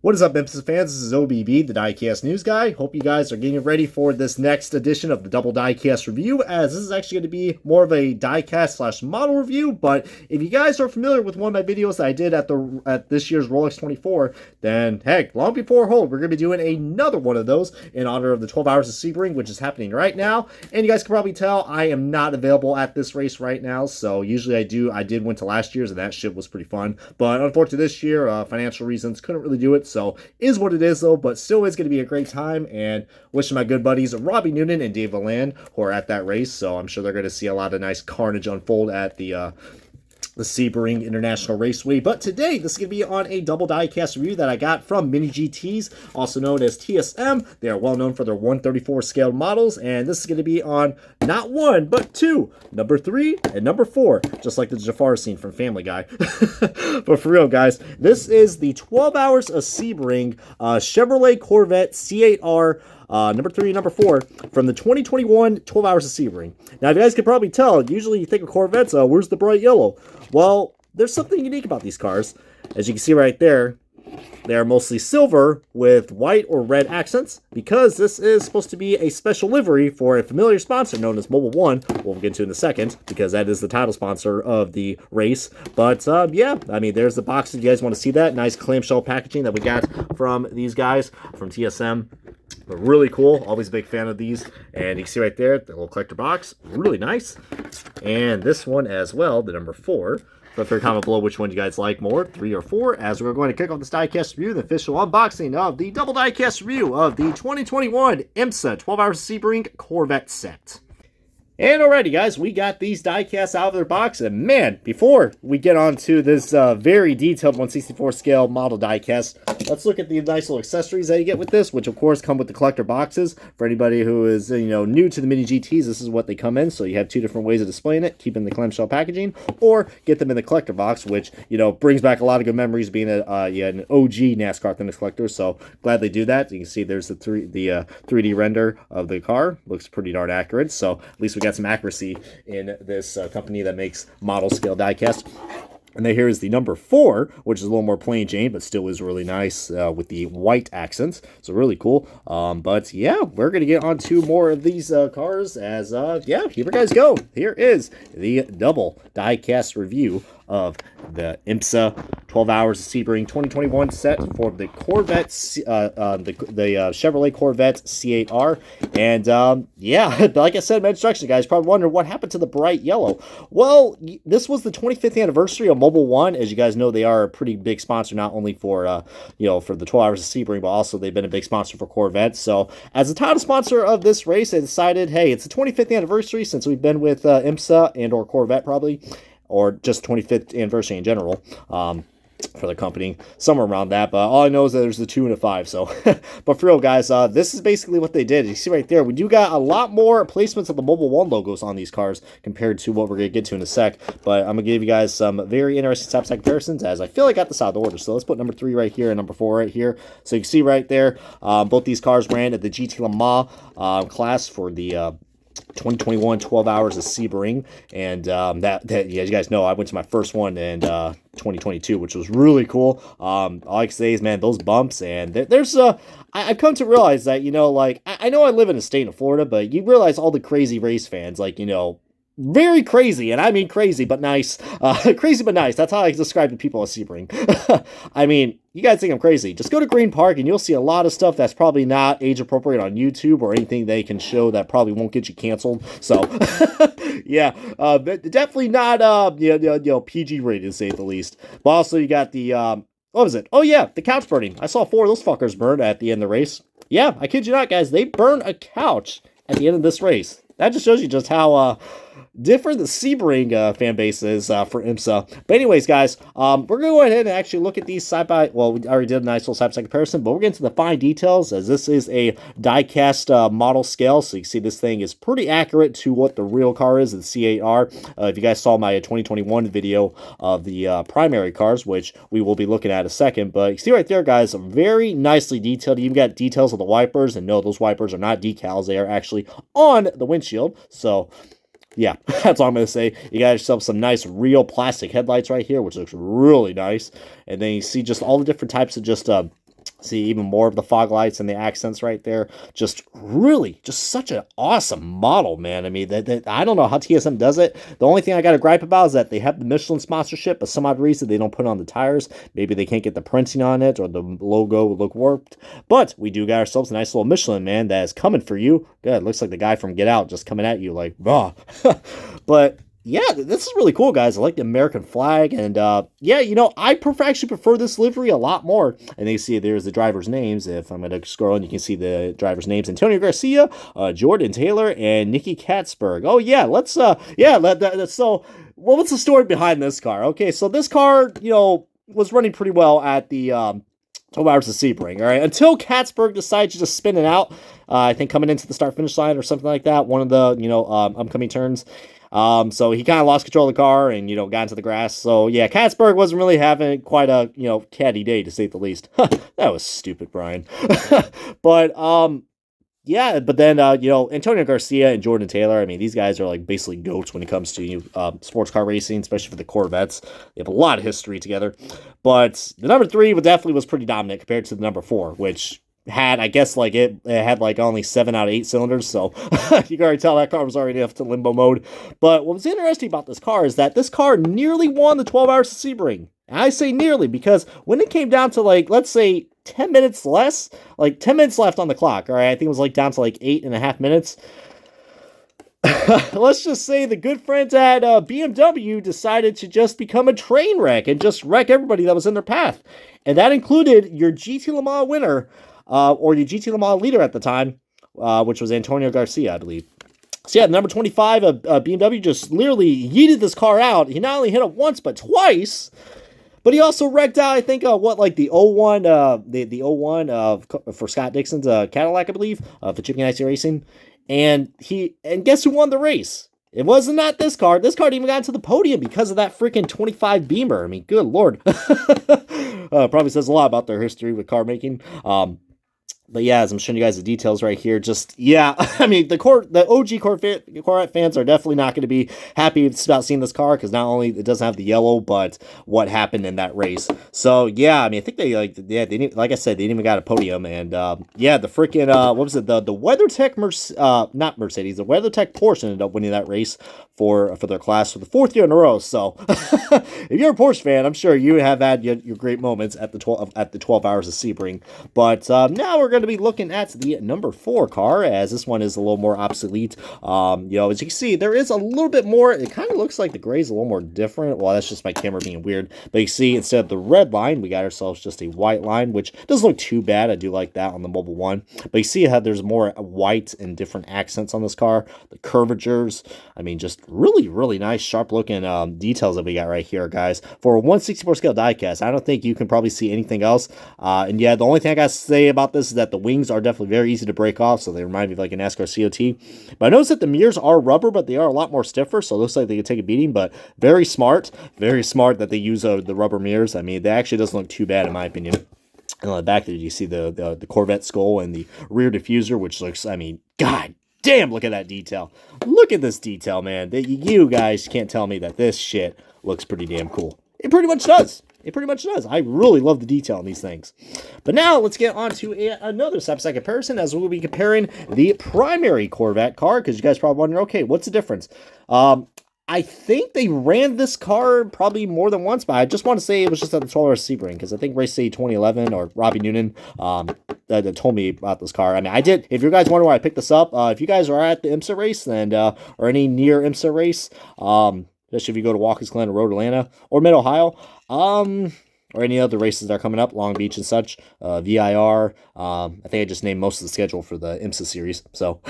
What is up, IMSA fans? This is OBB, the Diecast News Guy. Hope you guys are getting ready for this next edition of the Double Diecast Review, as this is actually going to be more of a diecast slash model review. But if you guys are familiar with one of my videos that I did at this year's Rolex 24, then heck, long before hold, we're going to be doing another one of those in honor of the 12 Hours of Sebring, which is happening right now. And you guys can probably tell I am not available at this race right now. So usually I did went to last year's, and that shit was pretty fun. But unfortunately this year, financial reasons, couldn't really do it. So is what it is though, but still is going to be a great time, and wishing my good buddies Robbie Noonan and Dave Valand who are at that race, so I'm sure they're going to see a lot of nice carnage unfold at the Sebring International Raceway. But today, this is going to be on a double diecast review that I got from Mini GTs, also known as TSM. They are well known for their 134 scale models, and this is going to be on not one, but two, number 3 and number 4, just like the Jafar scene from Family Guy. But for real, guys, this is the 12 Hours of Sebring Chevrolet Corvette C8.R number 3 and number 4 from the 2021 12 Hours of Sebring. Now, if you guys can probably tell, usually you think of Corvettes, where's the bright yellow? Well, there's something unique about these cars. As you can see right there, they are mostly silver with white or red accents, because this is supposed to be a special livery for a familiar sponsor known as Mobile One. We'll get into in a second, because that is the title sponsor of the race. But yeah, I mean, there's the box if you guys want to see that. Nice clamshell packaging that we got from these guys from TSM. But really cool. Always a big fan of these. And you can see right there, the little collector box. Really nice. And this one as well, the number 4. Feel free to comment below which one you guys like more, 3 or 4, as we're going to kick off this diecast review, the official unboxing of the double diecast review of the 2021 IMSA 12 Hours Sebring Corvette set. And alrighty, guys, we got these diecasts out of their box, and man, before we get on to this very detailed 164 scale model diecast, let's look at the nice little accessories that you get with this, which of course come with the collector boxes. For anybody who is, new to the Mini GTs, this is what they come in, so you have 2 different ways of displaying it, keep in the clamshell packaging, or get them in the collector box, which, brings back a lot of good memories being an OG NASCAR Thinness collector, so glad they do that. You can see there's the 3D render of the car, looks pretty darn accurate, so at least we got some accuracy in this company that makes model scale diecast. And then here is the number 4, which is a little more plain Jane, but still is really nice with the white accents. So really cool. But yeah, we're going to get on to more of these cars as, yeah, here we guys go. Here is the double diecast review of the IMSA 12 Hours of Sebring 2021 set for the Corvette, the Chevrolet Corvette C8.R. And yeah, like I said in my instructions, guys, probably wondering what happened to the bright yellow. Well, this was the 25th anniversary of Mobile One. As you guys know, they are a pretty big sponsor, not only for for the 12 Hours of Sebring, but also they've been a big sponsor for Corvette. So as the title sponsor of this race, they decided, hey, it's the 25th anniversary since we've been with IMSA and or Corvette probably, or just 25th anniversary in general for the company, somewhere around that. But all I know is that there's the 2 and a 5. So, but for real, guys, this is basically what they did. You see right there, we do got a lot more placements of the Mobile One logos on these cars compared to what we're going to get to in a sec. But I'm going to give you guys some very interesting side-by-side comparisons, as I feel like I got this out of order. So let's put number 3 right here and number 4 right here. So you can see right there, both these cars ran at the GT Le Mans class for the 2021 12 Hours of Sebring, and yeah, as you guys know, I went to my first one in 2022, which was really cool. All I can say is, man, those bumps, and there's I've come to realize that, like, I know I live in a state of Florida, but you realize all the crazy race fans, like, very crazy, and I mean crazy but nice. Crazy but nice. That's how I describe the people at Sebring. I mean, you guys think I'm crazy. Just go to Green Park and you'll see a lot of stuff that's probably not age appropriate on YouTube or anything they can show that probably won't get you canceled. So, yeah, definitely not PG rated, to say the least. But also you got the what was it? Oh yeah, the couch burning. I saw 4 of those fuckers burn at the end of the race. Yeah, I kid you not, guys. They burn a couch at the end of this race. That just shows you just how different the Sebring fan base is for IMSA. But anyways, guys, we're going to go ahead and actually look at these side-by... Well, we already did a nice little side-by-side comparison, but we're getting to the fine details, as this is a diecast model scale. So you can see this thing is pretty accurate to what the real car is, the C8.R. If you guys saw my 2021 video of the primary cars, which we will be looking at in a second, but you see right there, guys, very nicely detailed. You even got details of the wipers, and no, those wipers are not decals. They are actually on the windshield. So yeah, that's all I'm going to say. You got yourself some nice real plastic headlights right here, which looks really nice. And then you see just all the different types of just See even more of the fog lights and the accents right there. Just really, just such an awesome model, man. I mean, I don't know how TSM does it. The only thing I got to gripe about is that they have the Michelin sponsorship, but some odd reason they don't put it on the tires. Maybe they can't get the printing on it, or the logo would look warped. But we do got ourselves a nice little Michelin, man, that is coming for you. Good, looks like the guy from Get Out just coming at you like, bah. But yeah, this is really cool, guys. I like the American flag, and yeah, you know, I actually prefer this livery a lot more. And you see there's the drivers' names. If I'm going to scroll in, you can see the drivers' names: Antonio Garcia, Jordan Taylor, and Nikki Katzberg. Oh yeah, let's so what's the story behind this car? Okay, so this car, you know, was running pretty well at the 12 hours of Sebring, all right, until Katzberg decided to just spin it out. I think coming into the start-finish line or something like that, one of the, you know, upcoming turns. So he kind of lost control of the car and, you know, got into the grass. So yeah, Katzberg wasn't really having quite a, you know, catty day, to say the least. That was stupid, Brian. But yeah, but then you know, Antonio Garcia and Jordan Taylor, I mean, these guys are like basically goats when it comes to sports car racing, especially for the Corvettes. They have a lot of history together. But the number 3 definitely was pretty dominant compared to the number 4, which had, I guess, like it had like only 7 out of 8 cylinders, so you can already tell that car was already up to limbo mode. But what was interesting about this car is that this car nearly won the 12 hours of Sebring. And I say nearly because when it came down to, like, let's say 10 minutes less, like 10 minutes left on the clock, all right, I think it was like down to like 8.5 minutes. Let's just say the good friends at BMW decided to just become a train wreck and just wreck everybody that was in their path. And that included your GT Le Mans winner, or your GT Le Mans leader at the time, which was Antonio Garcia, I believe. So yeah, number 25 of BMW just literally yeeted this car out. He not only hit it once, but twice. But he also wrecked out, I think, the 01, the 01 for Scott Dixon's Cadillac, I believe, for Chipping Icy Racing. And guess who won the race? It wasn't not this car. This car even got into the podium because of that freaking 25 Beamer. I mean, good Lord. Probably says a lot about their history with car making. But yeah, as I'm showing you guys the details right here, just, yeah, I mean, the OG Corvette fans are definitely not going to be happy about seeing this car, because not only it doesn't have the yellow, but what happened in that race. So yeah, I mean, I think they, like, yeah, they didn't, like I said, they didn't even got a podium. And yeah, the freaking, what was it, the WeatherTech, not Mercedes, the WeatherTech Porsche ended up winning that race for their class for the 4th year in a row. So if you're a Porsche fan, I'm sure you have had your great moments at the 12 hours of Sebring. But now we're going to be looking at the number 4 car, as this one is a little more obsolete. You know, as you can see, there is a little bit more. It kind of looks like the gray is a little more different. Well, that's just my camera being weird. But you see, instead of the red line, we got ourselves just a white line, which doesn't look too bad. I do like that on the Mobile One. But you see how there's more white and different accents on this car. The curvatures, I mean, just really, really nice, sharp-looking details that we got right here, guys. For a 1/64 scale diecast, I don't think you can probably see anything else. And yeah, the only thing I got to say about this is that the wings are definitely very easy to break off, so they remind me of like a NASCAR COT. But I noticed that the mirrors are rubber, but they are a lot more stiffer, so it looks like they could take a beating. But very smart that they use the rubber mirrors. I mean, they actually doesn't look too bad in my opinion. And on the back there, you see the Corvette skull and the rear diffuser, which looks, I mean, god damn, look at that detail. Look at this detail, man. You guys can't tell me that this shit looks pretty damn cool. It pretty much does. It pretty much does. I really love the detail on these things. But now let's get on to another side-by-side comparison, as we'll be comparing the primary Corvette car, because you guys probably wondering, okay, what's the difference? I think they ran this car probably more than once, but I just want to say it was just at the 12 hours Sebring, because I think Race Day 2011 or Robbie Noonan that told me about this car. I mean, I did. If you guys wonder why I picked this up, if you guys are at the IMSA race and or any near IMSA race, especially if you go to Watkins Glen or Road Atlanta or Mid Ohio, or any other races that are coming up, Long Beach and such, VIR. I think I just named most of the schedule for the IMSA series. So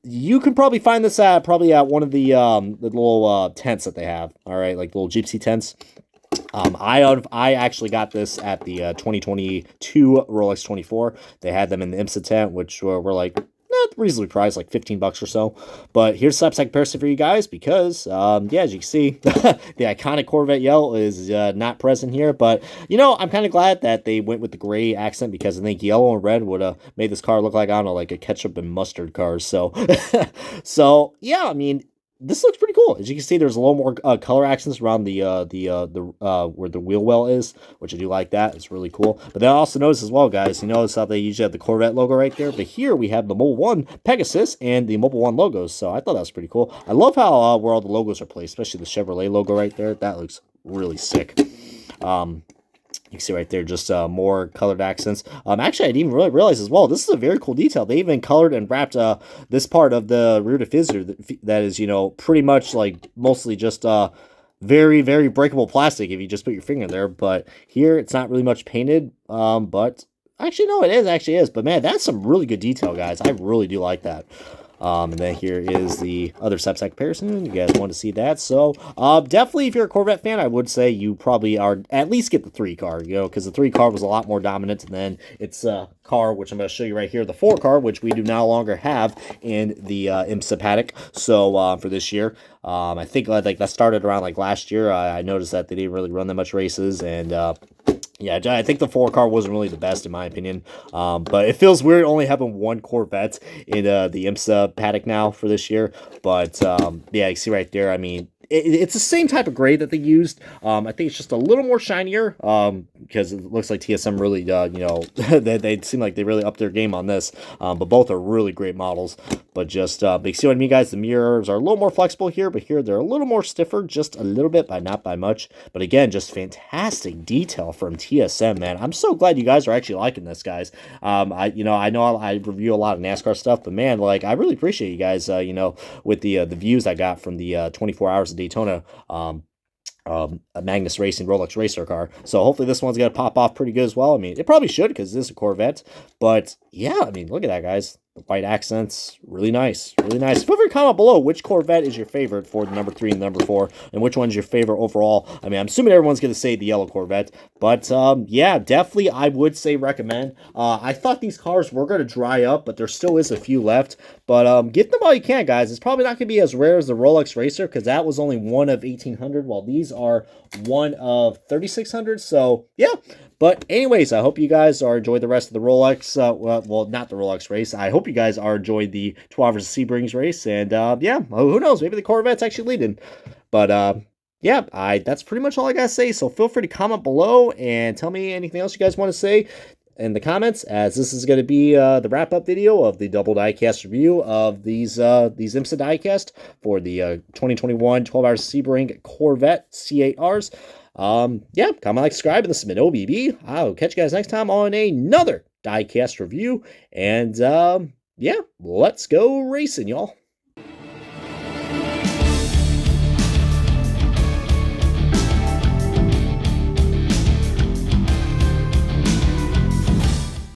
you can probably find this at one of the little tents that they have. All right, like little gypsy tents. I actually got this at the 2022 Rolex 24. They had them in the IMSA tent, which were like reasonably priced, like $15 or so. But here's side-by-side comparison for you guys, because yeah, as you can see, the iconic Corvette yellow is not present here. But you know, I'm kind of glad that they went with the gray accent, because I think yellow and red would have made this car look like, I don't know, like a ketchup and mustard car. So so yeah, I mean, this looks pretty cool. As you can see, there's a little more color accents around where the wheel well is, which I do like that. It's really cool. But then I also notice as well, guys, you notice how they usually have the Corvette logo right there, but here we have the Mobile One Pegasus and the Mobile One logos. So I thought that was pretty cool. I love how where all the logos are placed, especially the Chevrolet logo right there. That looks really sick. You can see right there just more colored accents. Actually, I didn't even really realize as well, this is a very cool detail. They even colored and wrapped this part of the rear diffuser that is, you know, pretty much like mostly just very, very breakable plastic if you just put your finger there. But here, it's not really much painted, but actually, no, it actually is. But man, that's some really good detail, guys. I really do like that. And then here is the other subset comparison. You guys want to see that. So definitely, if you're a Corvette fan, I would say you probably are at least get the 3 car, you know, because the 3 car was a lot more dominant than its car, which I'm going to show you right here, the 4 car, which we do no longer have in the IMSA paddock. So for this year, I think like that started around like last year. I noticed that they didn't really run that much races, and yeah, I think the 4 car wasn't really the best in my opinion, but it feels weird only having 1 Corvette in the IMSA paddock now for this year. But yeah, you see right there, I mean, it's the same type of gray that they used. I think it's just a little more shinier because it looks like TSM really, you know, they seem like they really upped their game on this. But both are really great models. But just, but you see what I mean, guys? The mirrors are a little more flexible here, but here they're a little more stiffer, just a little bit, but not by much. But again, just fantastic detail from TSM, man. I'm so glad you guys are actually liking this, guys. You know I review a lot of NASCAR stuff, but man, like I really appreciate you guys, you know, with the views I got from the 24 hours of Daytona a Magnus Racing Rolex Racer car. So hopefully this one's going to pop off pretty good as well. I mean, it probably should because this is a Corvette. But yeah, I mean, look at that, guys. The white accents, really nice, really nice. Feel free to comment below which Corvette is your favorite for the number 3 and the number 4, and which one's your favorite overall. I mean, I'm assuming everyone's going to say the yellow Corvette, but yeah, definitely I would say recommend. I thought these cars were going to dry up, but there still is a few left. But get them while you can, guys. It's probably not going to be as rare as the Rolex Racer because that was only one of 1,800, while these are one of 3,600. So yeah. But anyways, I hope you guys are enjoying the rest of the Rolex. Well, not the Rolex race. I hope you guys are enjoying the 12 hours of Sebrings race. And yeah, who knows? Maybe the Corvette's actually leading. But yeah, that's pretty much all I gotta say. So feel free to comment below and tell me anything else you guys want to say in the comments, as this is going to be the wrap-up video of the double diecast review of these IMSA diecast for the 2021 12-hour Sebring Corvette C8Rs. Yeah, comment, like, subscribe, and this has been OBB. I'll catch you guys next time on another diecast review, and yeah, let's go racing, y'all.